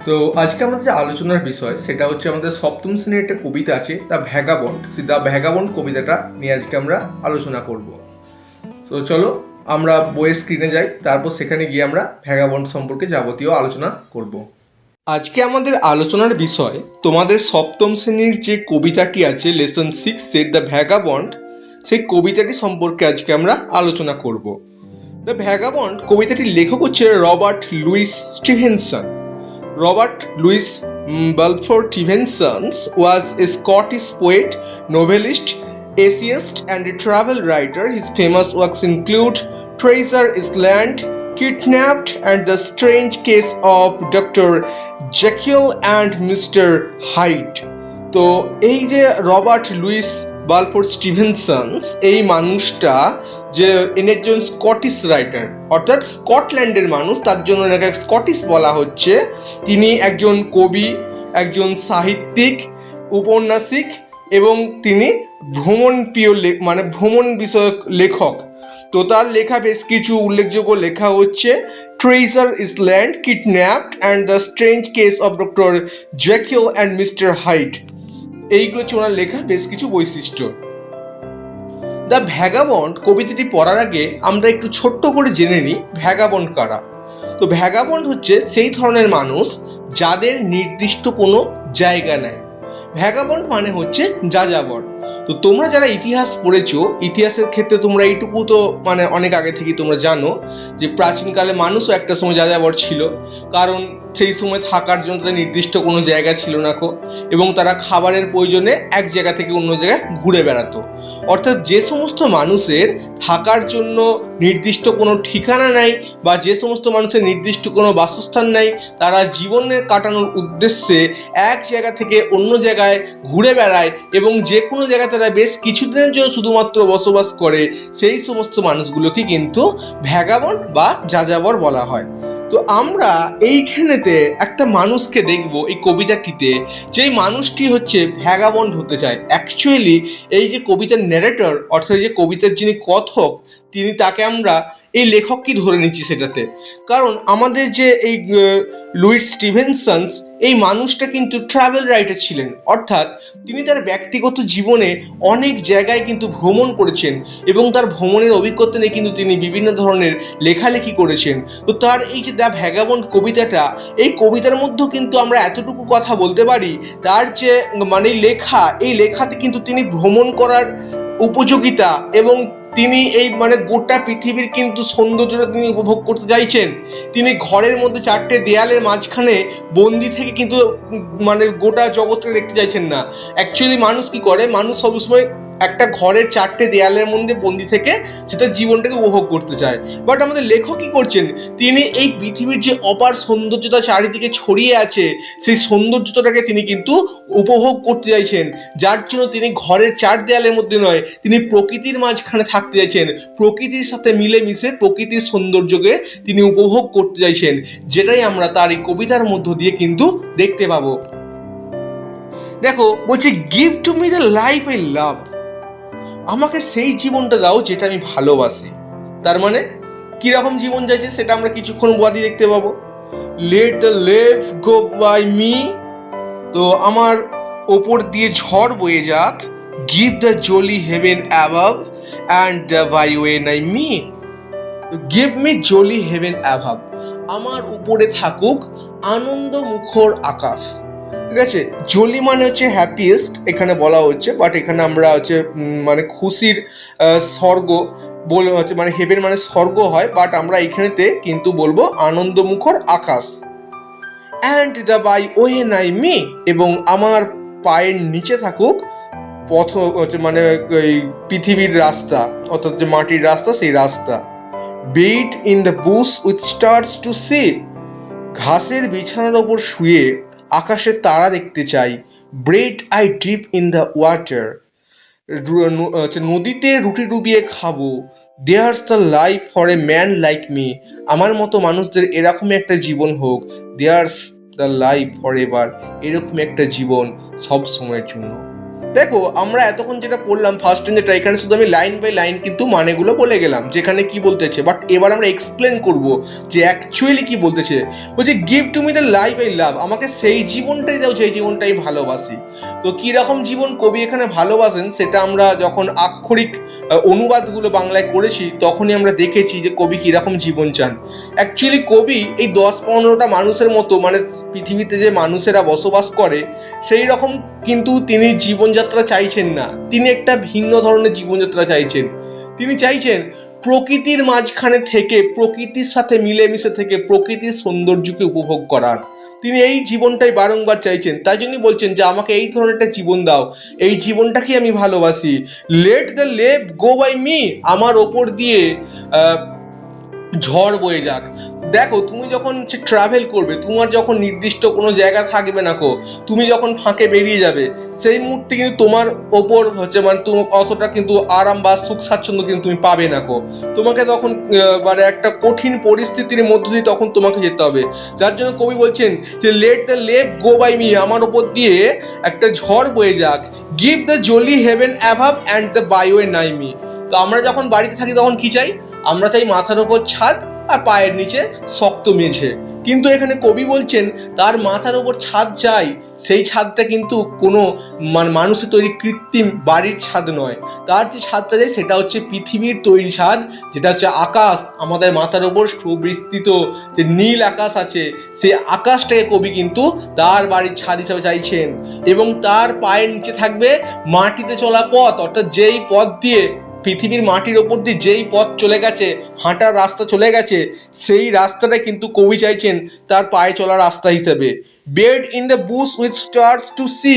তো আজকে আমাদের যে আলোচনার বিষয় সেটা হচ্ছে আমাদের সপ্তম শ্রেণীর একটা কবিতা আছে দ্য ভ্যাগাবন্ড। দ্য ভ্যাগাবন্ড কবিতাটা নিয়ে আজকে আমরা আলোচনা করব। তো চলো আমরা বইয়ের স্ক্রিনে যাই, তারপর সেখানে গিয়ে আমরা ভ্যাগাবন্ড সম্পর্কে যাবতীয় আলোচনা করব। আজকে আমাদের আলোচনার বিষয় তোমাদের সপ্তম শ্রেণীর যে কবিতাটি আছে লেসন 6 দ্য ভ্যাগাবন্ড, সেই কবিতাটি সম্পর্কে আজকে আমরা আলোচনা করব। দ্য ভ্যাগাবন্ড কবিতাটির লেখক হচ্ছে Robert Louis Stevenson. Robert Louis Balfour Stevenson was a Scottish poet, novelist, essayist, and a travel writer. His famous works include Treasure Island, Kidnapped, and The Strange Case of Dr. Jekyll and Mr. Hyde. তো এই যে Robert Luis Balfour স্টিভেনসন্স, এই মানুষটা যে একজন Scottish writer, অর্থাৎ স্কটল্যান্ডের মানুষ, তার জন্য এনাকে স্কটিশ বলা হচ্ছে। তিনি একজন কবি, একজন সাহিত্যিক, উপন্যাসিক এবং তিনি ভ্রমণ বিষয়ক লেখক। তো তার লেখা বেশ কিছু উল্লেখযোগ্য লেখা হচ্ছে treasure Eastland, kidnapped, and the strange case of doctor Jekyll and mister hide. এইগুলো হচ্ছে ওনার লেখা বেশ কিছু বৈশিষ্ট্য। দ্য ভ্যাগাবন্ড কবিতাটি পড়ার আগে আমরা একটু ছোট্ট করে জেনে নিই ভ্যাগাবন্ড কারা। তো ভ্যাগাবন্ড হচ্ছে সেই ধরনের মানুষ যাদের নির্দিষ্ট কোনো জায়গা নেই। ভ্যাগাবন্ড মানে হচ্ছে যাযাবর। তো তোমরা যারা ইতিহাস পড়েছো, ইতিহাসের ক্ষেত্রে তোমরা এইটুকু তো অনেক আগে থেকে তোমরা জানো যে প্রাচীনকালে মানুষও একটা সময় যাযাবর ছিল, কারণ সেই সময় থাকার জন্য তাদের নির্দিষ্ট কোনো জায়গা ছিল না এবং তারা খাবারের প্রয়োজনে এক জায়গা থেকে অন্য জায়গায় ঘুরে বেড়াতো। অর্থাৎ যে সমস্ত মানুষের থাকার জন্য নির্দিষ্ট কোনো ঠিকানা নাই বা যে সমস্ত মানুষের নির্দিষ্ট কোনো বাসস্থান নাই, তারা জীবনের কাটানোর উদ্দেশ্যে এক জায়গা থেকে অন্য জায়গায় ঘুরে বেড়ায় এবং যে কোনো জায়গায় তারা বেশ কিছুদিনের জন্য শুধুমাত্র বসবাস করে, সেই সমস্ত মানুষগুলোকে কিন্তু ভ্যাগাবন্ড বা যাযাবর বলা হয়। তো আমরা এইখানেতে একটা মানুষকে দেখব এই কবিতাটিতে, যেই মানুষটি হচ্ছে ভ্যাগাবন্ড হতে চায়। অ্যাকচুয়ালি এই যে কবিতার ন্যারেটর, অর্থাৎ যে কবিতার যিনি কথক, তিনি তাকে আমরা এই লেখককে ধরে নিচ্ছি সেটাতে। কারণ আমাদের যে এই লুইস স্টিভেনসন্স, এই মানুষটা কিন্তু ট্রাভেল রাইটার ছিলেন, অর্থাৎ তিনি তার ব্যক্তিগত জীবনে অনেক জায়গায় কিন্তু ভ্রমণ করেছেন এবং তার ভ্রমণের অভিজ্ঞতা নিয়ে কিন্তু তিনি বিভিন্ন ধরনের লেখালেখি করেছেন। তো তার এই যে দ্য ভ্যাগাবন্ড কবিতাটা, এই কবিতার মধ্যেও কিন্তু আমরা এতটুকু কথা বলতে পারি, তার যে লেখা, এই লেখাতে কিন্তু তিনি ভ্রমণ করার উপযোগিতা এবং তিনি এই গোটা পৃথিবীর কিন্তু সৌন্দর্যটা তিনি উপভোগ করতে চাইছেন। তিনি ঘরের মধ্যে চারটে দেয়ালের মাঝখানে বন্দি থেকে কিন্তু গোটা জগৎটাকে দেখতে চাইছেন না। অ্যাকচুয়ালি মানুষ কি করে, মানুষ সবসময় একটা ঘরের চারটে দেয়ালের মধ্যে বন্দি থেকে সেটা জীবনটাকে উপভোগ করতে চায়। বাট আমাদের লেখক কি করছেন, তিনি এই পৃথিবীর যে অপার সৌন্দর্যতা চারিদিকে ছড়িয়ে আছে, সেই সৌন্দর্যতাটাকে তিনি কিন্তু উপভোগ করতে চাইছেন। যার জন্য তিনি ঘরের চার দেয়ালের মধ্যে নয়, তিনি প্রকৃতির মাঝখানে থাকতে চাইছেন, প্রকৃতির সাথে মিলেমিশে প্রকৃতির সৌন্দর্যকে তিনি উপভোগ করতে চাইছেন, যেটাই আমরা তার এই কবিতার মধ্য দিয়ে কিন্তু দেখতে পাবো। দেখো বলছে, give to me the life I love, আমাকে সেই জীবনটা দাও যেটা আমি ভালোবাসি। তার মানে কিরকম জীবন চাইছে সেটা আমরা কিছুক্ষণ বাদে দেখতে পাবো। Let the lave go by me, তো আমার ওপর দিয়ে ঝড় বয়ে যাক। Give the jolly heaven above and the byway nigh me, give me jolly heaven above, আমার উপরে থাকুক আনন্দ মুখর আকাশ। ঠিক আছে, জলি মানে হচ্ছে হ্যাপিয়েস্ট এখানে বলা হচ্ছে, বাট এখানে আমরা হচ্ছে খুশির স্বর্গ বলে হচ্ছে, হেভেন মানে স্বর্গ হয়, বাট আমরা এখানেতে কিন্তু বলবো আনন্দমুখর আকাশ। অ্যান্ড দ্য বাই ওয়ে নাই মি, এবং আমার পায়ের নিচে থাকুক পথ হচ্ছে এই পৃথিবীর রাস্তা, অর্থাৎ যে মাটির রাস্তা, সেই রাস্তা। Bed in the bush with stars to see, ঘাসের বিছানার ওপর শুয়ে আকাশের তারা দেখতে চাই। Bread I dip in the water, নদীতে রুটি ডুবিয়ে খাবো। There's the life for a man like me, আমার মতো মানুষদের এরকমই একটা জীবন হোক। There's the life for ever, এরকম একটা জীবন সব সময়ের জন্য। দেখো আমরা এতক্ষণ যেটা পড়লাম ফার্স্ট যেটা, এখানে শুধু আমি লাইন বাই লাইন কিন্তু মানেগুলো বলে গেলাম যেখানে কি বলতেছে, বাট এবার আমরা এক্সপ্লেন করব যে অ্যাকচুয়ালি কি বলতেছে। বলছে give to me the life I love, আমাকে সেই জীবনটাই দাও যে জীবনটাই ভালোবাসি। তো কীরকম জীবন কবি এখানে ভালোবাসেন সেটা আমরা যখন আক্ষরিক অনুবাদগুলো বাংলায় করেছি তখনই আমরা দেখেছি যে কবি কীরকম জীবন চান। অ্যাকচুয়ালি কবি এই 10-15টা মানুষের মতো, মানে পৃথিবীতে যে মানুষেরা বসবাস করে সেই রকম কিন্তু তিনি জীবনযাত্রা চাইছেন না, তিনি একটা ভিন্ন ধরনের জীবনযাত্রা চাইছেন। তিনি চাইছেন প্রকৃতির মাঝখানে থেকে, প্রকৃতির সাথে মিলেমিশে থেকে প্রকৃতির সৌন্দর্যকে উপভোগ করার। তিনি এই জীবনটাই বারংবার চাইছেন, তাই জন্যই বলছেন যে আমাকে এই ধরনের একটা জীবন দাও, এই জীবনটাকে আমি ভালোবাসি। Let the lave go by me, আমার ওপর দিয়ে ঝড় বয়ে যাক। দেখো তুমি যখন ট্রাভেল করবে, তোমার যখন নির্দিষ্ট কোনো জায়গা থাকবে না কো, তুমি যখন ফাঁকে বেরিয়ে যাবে সেই মুহূর্তে কিন্তু তোমার ওপর মানে অতটা কিন্তু আরাম বা সুখ স্বাচ্ছন্দ্য কিন্তু তুমি পাবে না কো। তোমাকে তখন মানে একটা কঠিন পরিস্থিতির মধ্য দিয়ে তখন তোমাকে যেতে হবে। যার জন্য কবি বলছেন যে let the lave go by me, আমার ওপর দিয়ে একটা ঝড় বয়ে যাক। Give the jolly heaven above and the byway nigh me. তো আমরা যখন বাড়িতে থাকি তখন কি চাই? আমরা চাই মাথার ওপর ছাদ আর পায়ের নিচে শক্ত মেঝে। কিন্তু এখানে কবি বলছেন তার মাথার ওপর ছাদ চাই, সেই ছাদটা কিন্তু কোনো মানুষের তৈরি কৃত্রিম বাড়ির ছাদ নয়। তার যে ছাদটা চাই সেটা হচ্ছে পৃথিবীর তৈরি ছাদ, যেটা হচ্ছে আকাশ। আমাদের মাথার ওপর সুবিস্তৃত যে নীল আকাশ আছে, সেই আকাশটাকে কবি কিন্তু তার বাড়ির ছাদ হিসাবে চাইছেন। এবং তার পায়ের নিচে থাকবে মাটিতে চলা পথ, অর্থাৎ যেই পথ দিয়ে পৃথিবীর মাটির ওপর দিয়ে যেই পথ চলে গেছে, হাঁটার রাস্তা চলে গেছে, সেই রাস্তাটা কিন্তু কবি চাইছেন তার পায়ে চলা রাস্তা হিসেবে। Bed in the bush with stars to see,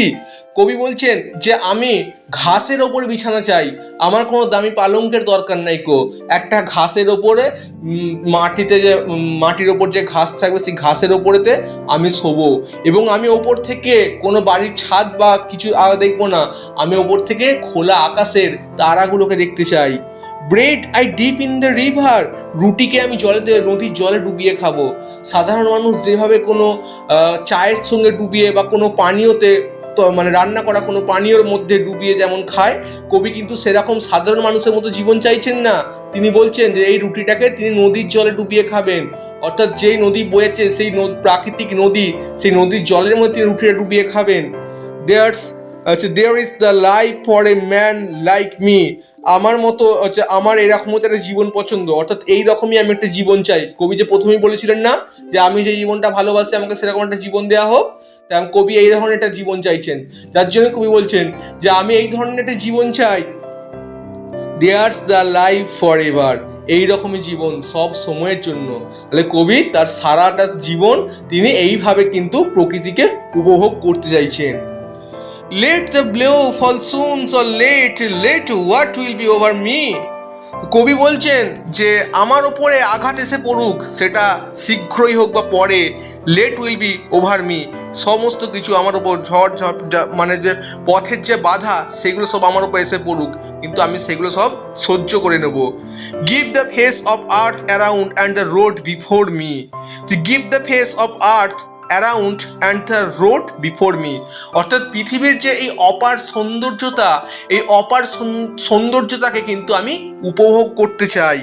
কবি বলছেন যে আমি ঘাসের ওপরে বিছানা চাই, আমার কোনো দামি পালঙ্কের দরকার নাই কো। একটা ঘাসের ওপরে মাটিতে যে মাটির ওপর যে ঘাস থাকবে সেই ঘাসের ওপরেতে আমি শোবো, এবং আমি ওপর থেকে কোনো বাড়ির ছাদ বা কিছু দেখবো না, আমি ওপর থেকে খোলা আকাশের তারাগুলোকে দেখতে চাই। Bread I dip in the river, রুটিকে আমি নদীর জলে ডুবিয়ে খাবো। সাধারণ মানুষ যেভাবে কোনো চায়ের সঙ্গে ডুবিয়ে বা কোনো পানীয়তে মানে রান্না করা কোনো পানীয়র মধ্যে ডুবিয়ে যেমন খায়, কবি কিন্তু সেরকম সাধারণ মানুষের মতো জীবন চাইছেন না। তিনি বলছেন যে এই রুটিটাকে তিনি নদীর জলে ডুবিয়ে খাবেন, অর্থাৎ যেই নদী বয়েছে সেই প্রাকৃতিক নদী, সেই নদীর জলের মধ্যে তিনি রুটিটা ডুবিয়ে খাবেন। There is the life for a man like me, আমার মতো আমার এরকম একটা জীবন পছন্দ, অর্থাৎ এইরকমই আমি একটা জীবন চাই। কবি যে প্রথমেই বলেছিলেন না যে আমি যে জীবনটা ভালোবাসি আমাকে সেরকম একটা জীবন দেওয়া হোক, তেমন কবি এই ধরনের একটা জীবন চাইছেন। যার জন্য কবি বলছেন যে আমি এই ধরনের একটা জীবন চাই। There's the life for ever, এইরকমই জীবন সব সময়ের জন্য। তাহলে কবি তার সারাটা জীবন তিনি এইভাবে কিন্তু প্রকৃতিকে উপভোগ করতে চাইছেন। Let the blow fall soon or late, let what will be over me, কবি বলছেন যে আমার ওপরে আঘাত এসে পড়ুক, সেটা শীঘ্রই হোক বা পরে, let will be over me, সমস্ত কিছু আমার ওপর ঝড় মানে যে পথের যে বাধা সেগুলো সব আমার ওপর এসে পড়ুক, কিন্তু আমি সেগুলো সব সহ্য করে নেব। Give the face of earth around and the road before me, give the face of earth around and the road before me, অর্থাৎ পৃথিবীর যে এই অপার সৌন্দর্যতা, এই অপার সৌন্দর্যতাকে কিন্তু আমি উপভোগ করতে চাই।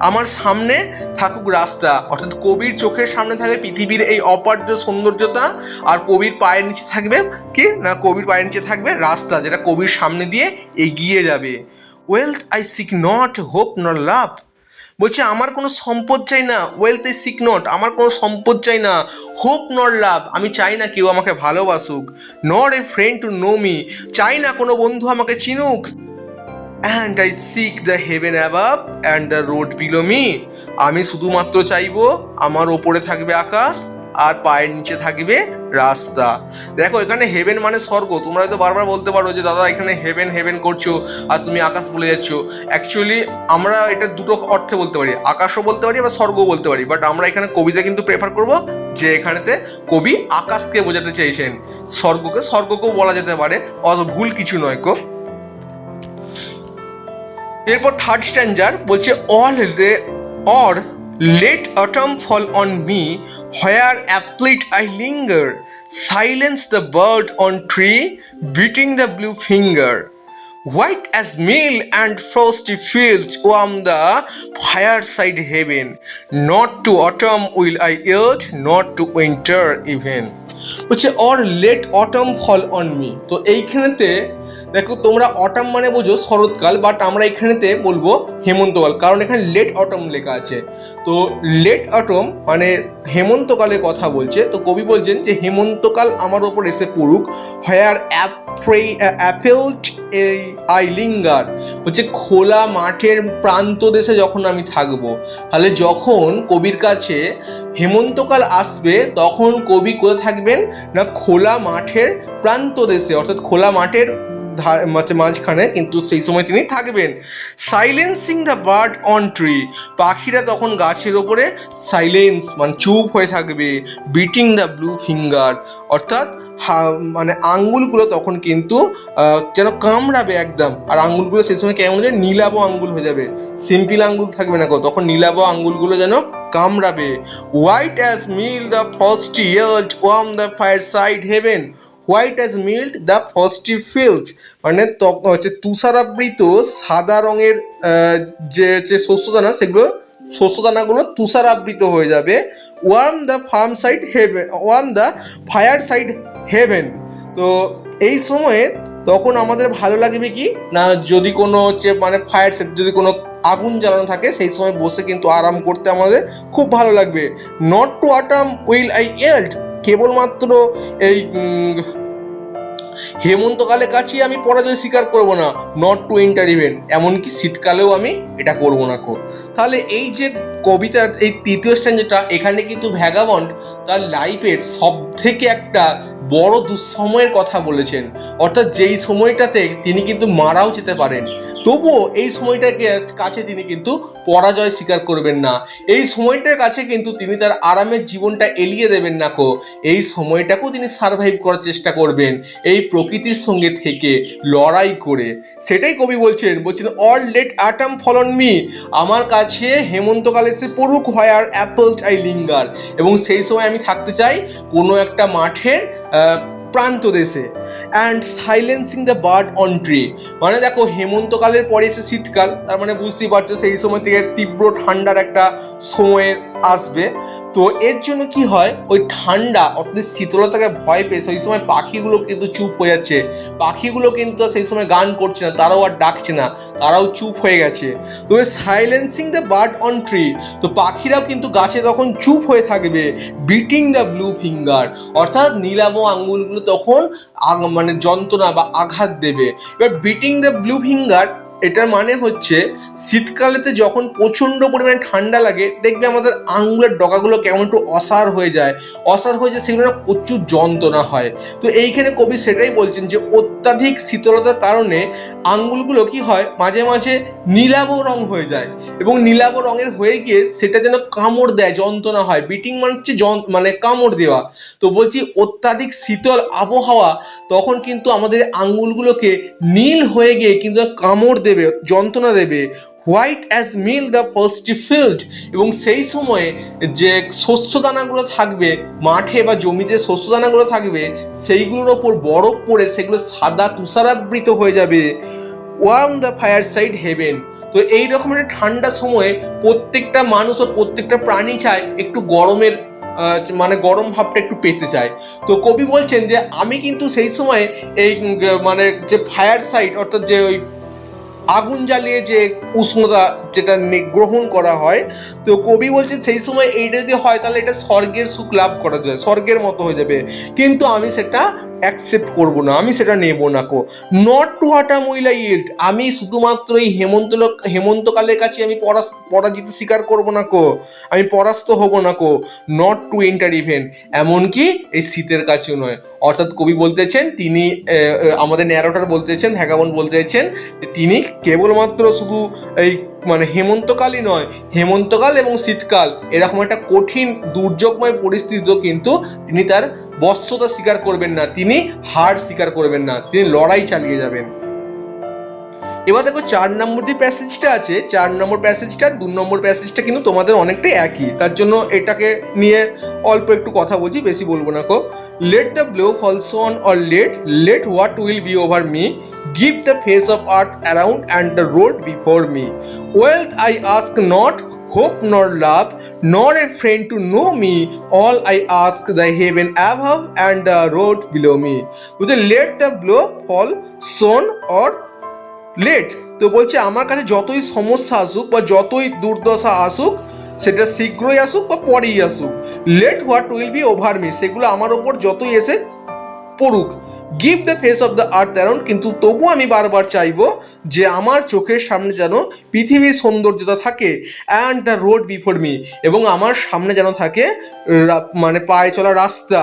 আমার সামনে থাকুক রাস্তা, অর্থাৎ কবির চোখের সামনে থাকবে পৃথিবীর এই অপার যে সৌন্দর্যতা, আর কবির পায়ের নিচে থাকবে কি না, কবির পায়ের নিচে থাকবে রাস্তা যেটা কবির সামনে দিয়ে এগিয়ে যাবে। Wealth I seek not, hope not love, বলছে আমার কোনো সম্পদ চাই না, ওয়েলথ আই সিক নট, আমার কোনো সম্পদ চাই না, হোপ নট লাভ, আমি চাই না কেউ আমাকে ভালোবাসুক, not a friend to know me, চাই না কোনো বন্ধু আমাকে চিনুক, and I seek the heaven above and the road below me, আমি শুধুমাত্র চাইবো আমার ওপরে থাকবে আকাশ আর পায়ের নিচে থাকবে রাস্তা। দেখো এখানে হেভেন মানে স্বর্গ, তোমরা হয়তো বারবার বলতে পারো যে দাদা এখানে হেভেন হেভেন করছো আর তুমি আকাশ বলে যাচ্ছ। অ্যাকচুয়ালি আমরা এটা দুটো অর্থে বলতে পারি, আকাশও বলতে পারি বা স্বর্গও বলতে পারি, বাট আমরা এখানে কবিতা কিন্তু প্রেফার করব যে এখানেতে কবি আকাশকে বোঝাতে চেয়েছেন, স্বর্গকেও বলা যেতে পারে, অত ভুল কিছু নয় কো। এরপর থার্ড স্ট্যান্জার বলছে or let autumn fall on me, Where applet I linger, silence the bird on tree, beating the blue finger. White as meal and frosty fields warm the fireside heaven. Not to autumn will I yield, not to winter even. হচ্ছে or let autumn fall on me. তো এইখানেতে দেখো তোমরা autumn মানে বোঝো শরৎকাল, but আমরা এখানেতে বলবো হেমন্তকাল, কারণ এখানে লেট অটম লেখা আছে। তো লেট অটম মানে হেমন্তকালের কথা বলছে। তো কবি বলছেন যে হেমন্তকাল আমার ওপর এসে পড়ুক। হোয়ার অ্যাপেলড এই আই লিঙ্গার, হচ্ছে খোলা মাঠের প্রান্ত দেশে যখন আমি থাকবো। তাহলে যখন কবির কাছে হেমন্তকাল আসবে তখন কবি কোথায় থাকবেন না খোলা মাঠের প্রান্ত দেশে, অর্থাৎ খোলা মাঠের মাঝখানে কিন্তু সেই সময় তিনি থাকবেন। Silencing the bird on tree, পাখিরা তখন গাছের ওপরে সাইলেন্স মানে চুপ হয়ে থাকবে। বিটিং দ্য ব্লু ফিঙ্গার, অর্থাৎ মানে আঙ্গুলগুলো তখন কিন্তু যেন কামড়াবে একদম, আর আঙ্গুলগুলো সেই সময় কেমন হয়ে নীলাভ আঙ্গুল হয়ে যাবে, সিম্পল আঙ্গুল থাকবে না, তখন নীলাভ আঙ্গুলগুলো যেন কামড়াবে। White as meal the frosty field warm the fireside heaven. White as mild the frosty field, মানে হচ্ছে তুষারাবৃত সাদা রঙের যে শস্যদানা, সেগুলো শস্যদানাগুলো তুষারাবৃত হয়ে যাবে। Warm the farm side heaven, warm the fireside heaven. তো এই সময়ে তখন আমাদের ভালো লাগবে কি না, যদি কোনো হচ্ছে মানে ফায়ার সাইড, যদি কোনো আগুন জ্বালানো থাকে সেই সময় বসে কিন্তু আরাম করতে আমাদের খুব ভালো লাগবে। Not to autumn will I yield, কেবলমাত্র এই হেমন্তকালের কাছেই আমি পরাজয় স্বীকার করব না। নট টু উইন্টার ইভেন, এমনকি শীতকালেও আমি এটা করব না কো। তাহলে এই যে কবিতার এই তৃতীয় স্ট্যান্জাটা, এখানে কিন্তু ভ্যাগাবন্ড তার লাইফের সব থেকে একটা বড় দুঃসময়ের কথা বলেছেন, অর্থাৎ যেই সময়টাতে তিনি কিন্তু মারাও যেতে পারেন, তবুও এই সময়টাকে কাছে তিনি কিন্তু পরাজয় স্বীকার করবেন না। এই সময়টার কাছে কিন্তু তিনি তার আরামের জীবনটা এলিয়ে দেবেন না কো। এই সময়টাকেও তিনি সারভাইভ করার চেষ্টা করবেন এই প্রকৃতির সঙ্গে থেকে লড়াই করে। সেটাই কবি বলছেন or let autumn fall on me, আমার কাছে হেমন্তকাল এসে পড়ুক। হোয়ার অ্যাপেলড আই লিঙ্গার, এবং সেই সময় আমি থাকতে চাই কোনো একটা মাঠের প্রান্ত দেশে। And silencing the bird on tree, মানে দেখো হেমন্তকালের পরে এসে শীতকাল, তার মানে বুঝতেই পারছো সেই সময় থেকে তীব্র ঠান্ডার একটা সময়ের আসবে। তো এর জন্য কি হয়, ওই ঠান্ডা অর্থাৎ শীতলতাকে ভয় পেয়ে সেই সময় পাখিগুলো কিন্তু চুপ হয়ে যাচ্ছে। পাখিগুলো কিন্তু সেই সময় গান করছে না, তারাও আর ডাকছে না, তারাও চুপ হয়ে গেছে। তো silencing the bird on tree, তো পাখিরাও কিন্তু গাছে তখন চুপ হয়ে থাকবে। বিটিং দ্য ব্লু ফিঙ্গার, অর্থাৎ নীলাভ আঙ্গুলগুলো তখন মানে যন্ত্রণা বা আঘাত দেবে। এবার বিটিং দ্য ব্লু ফিঙ্গার, এটার মানে হচ্ছে শীতকালেতে যখন প্রচণ্ড পরিমাণে ঠান্ডা লাগে, দেখবে আমাদের আঙুলের ডগাগুলো কেমন একটু অসাড় হয়ে যায়, সেগুলো না প্রচুর যন্ত্রণা হয়। তো এইখানে কবি সেটাই বলছেন যে অত্যাধিক শীতলতার কারণে আঙুলগুলো কি হয় মাঝে মাঝে নীলাভ রং হয়ে যায়, এবং নীলাভ রঙের হয়ে গিয়ে সেটা যেন কামড় দেয়, যন্ত্রণা হয়। বিটিং মানে হচ্ছে মানে কামড় দেওয়া। তো বলছি অত্যাধিক শীতল আবহাওয়া তখন কিন্তু আমাদের আঙুলগুলোকে নীল হয়ে গিয়ে কিন্তু কামড় দেবে, যন্ত্রণা দেবে। White as meal the frosty field, এবং সেই সময়ে যে শস্যদানাগুলো থাকবে মাঠে বা জমিতে, শস্যদানাগুলো থাকবে সেইগুলোর ওপর বরফ পড়ে সেগুলো সাদা তুষারাবৃত হয়ে যাবে। Warm the fireside heaven, তো এই রকমের ঠান্ডা সময়ে প্রত্যেকটা মানুষ ও প্রত্যেকটা প্রাণী চায় একটু গরমের মানে গরম ভাবটা একটু পেতে চায়। তো কবি বলছেন যে আমি কিন্তু সেই সময় এই মানে যে ফায়ার সাইড, অর্থাৎ যে ওই আগুন জ্বালিয়ে যে উষ্ণতা যেটা গ্রহণ করা হয়, তো কবি বলছেন সেই সময় এইটা যদি হয় তাহলে এটা স্বর্গের সুখ লাভ করা যায়, স্বর্গের মতো হয়ে যাবে, কিন্তু আমি সেটা অ্যাকসেপ্ট করব না, আমি সেটা নেব না কো। Not to autumn will I yield, আমি শুধুমাত্র এই হেমন্তকালের কাছে আমি পরাজিত স্বীকার করব না কো, আমি পরাস্ত হব না কো। নট টু উইন্টার ইভেন, এমনকি এই শীতের কাছেও নয়। অর্থাৎ কবি বলতেছেন, তিনি আমাদের ন্যারেটর বলতেছেন, ভ্যাগাবন্ড বলতেছেন যে তিনি কেবলমাত্র শুধু এই মানে হেমন্তকালই নয়, হেমন্তকাল এবং শীতকাল এরকম একটা কঠিন দুর্যোগময় পরিস্থিতিও কিন্তু তিনি তার বশ্যতা স্বীকার করবেন না, তিনি হার স্বীকার করবেন না, তিনি লড়াই চালিয়ে যাবেন। এবার দেখো 4 নম্বর যে প্যাসেজটা আছে, 4 নম্বর প্যাসেজটা 2 নম্বর প্যাসেজটা কিন্তু তোমাদের অনেকটাই একই, তার জন্য এটাকে নিয়ে অল্প একটু কথা বলছি, বেশি বলবো না কো। Let the blow falls on or let what will be over me, give the face of earth around and the road before me. Wealth I ask not, hope nor love, nor a friend to know me. All I ask the heaven above and the road below me. বলছে let the blow fall soon or late. তো বলছে আমার কাছে যতই সমস্যা আসুক বা যতই দুর্দশা আসুক, সেটা শীঘ্রই আসুক বা পরেই আসুক, let what will be over me, সেগুলো আমার ওপর যতই এসে পড়ুক, give the face of the earth around, কিন্তু তবু আমি বারবার চাইবো যে আমার চোখের সামনে যেন পৃথিবীর সৌন্দর্যতা থাকে, and the road before me, এবং আমার সামনে যেন থাকে মানে পায়ে চলা রাস্তা।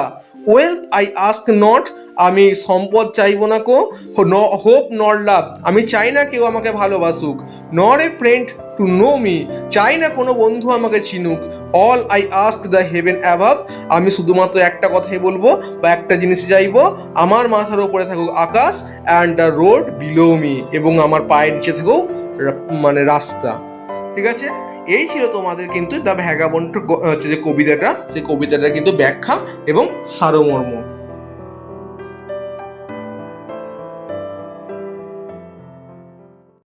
ওয়েলথ আই আস্ক নট, আমি সম্পদ চাইবো না কো, হোপ নর লাভ, আমি চাই না কেউ আমাকে ভালোবাসুক, nor a friend to know me, চাই না কোনো বন্ধু আমাকে চিনুক, all I ask the heaven above, আমি শুধুমাত্র একটা কথাই বলবো বা একটা জিনিস চাইবো, আমার মাথার উপরে থাকুক আকাশ, and the road below me, এবং আমার পায়ের নিচে থাকুক মানে রাস্তা। ঠিক আছে, এই ছিল তোমাদের কিন্তু দ্য ভ্যাগাবন্ড হচ্ছে যে কবিতাটা, সেই কবিতাটা কিন্তু ব্যাখ্যা এবং সারমর্ম।